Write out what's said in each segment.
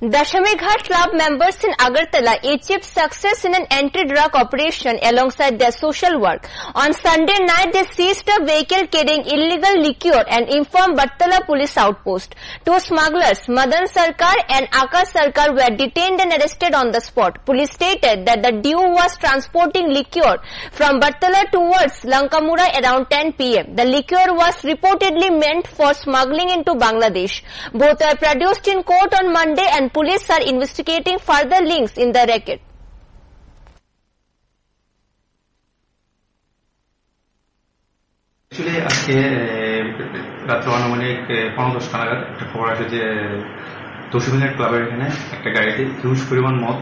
Dashamighat club members in Agartala achieved success in an anti-drug operation alongside their social work. On Sunday night, they seized a vehicle carrying illegal liquor and informed Bartala police outpost. Two smugglers, Madan Sarkar and Akash Sarkar, were detained and arrested on the spot. Police stated that the duo was transporting liquor from Bartala towards Lankamura around 10 p.m. The liquor was reportedly meant for smuggling into Bangladesh. Both were produced in court on Monday and police are investigating further links in the racket. Actually, আজকে রাত্র আনুমানিক ৫:১০ নাগাদ একটা খবর আসে যে দশমিঘাট ক্লাবের এখানে একটা গাড়িতে হিউজ পরিমাণ মদ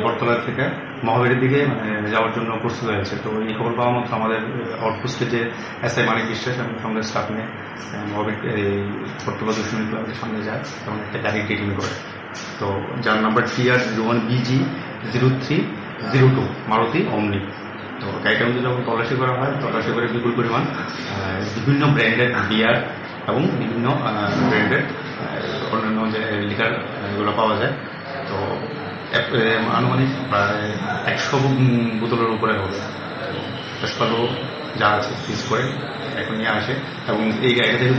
বটতলা থেকে মহাবীরের দিকে যাওয়ার জন্য প্রস্তুত হয়েছে। তো এই খবর পাওয়া মাত্র আমাদের আউটপোস্টে যে SI মানিক বিশ্বাস এবং সঙ্গে স্টাফ নিয়ে মহাবীর বটতলা দশমিঘাট ক্লাবের সামনে যায় এবং একটা গাড়ি টেকিং করে। তো যার নাম্বার TR01BG0302 মারুতি অমনি। তো গাড়িটার মধ্যে যখন তল্লাশি করা হয়, তল্লাশি করে বিপুল পরিমাণ বিভিন্ন ব্র্যান্ডের বিয়ার এবং বিভিন্ন ব্র্যান্ডের অন্যান্য যে লিকার এগুলো পাওয়া যায়। তো আনুমানিক প্রায় ১০০ বোতলের উপরে হবে। পেশপালো যা আছে সিজ করে এখন নিয়ে আসে এবং এই গাড়িটা থেকে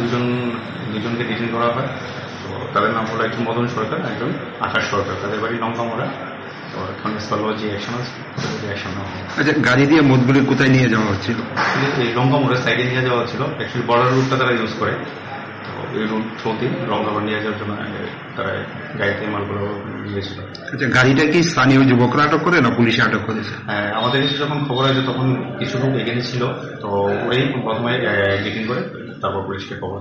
দুজনকে ডিটেইন করা হয়। তো তাদের নাম হলো একজন মদন সরকার, একজন আকাশ সরকার। তাদের বাড়ি লঙ্কামোড়া। আচ্ছা, গাড়ি দিয়ে মদগুলি কোথায় নিয়ে যাওয়া হচ্ছিল? এই লঙ্কামোড়ের সাইডে নিয়ে যাওয়া হচ্ছিল। অ্যাকচুয়ালি বর্ডার রুটটা তারা ইউজ করে। তো এই রুট থ্রুতে লঙ্কামোড় নিয়ে যাওয়ার জন্য তারা গাড়িতে মালগুলো নিয়েছিল। আচ্ছা, গাড়িটা কি স্থানীয় যুবকরা আটক করে না পুলিশে আটক করেছে? হ্যাঁ, আমাদের কাছে যখন খবর আছে তখন কিছু লোক এগেন্স ছিল। তো ওরাই প্রথমে ডিটেইন করে তারপর পুলিশকে খবর।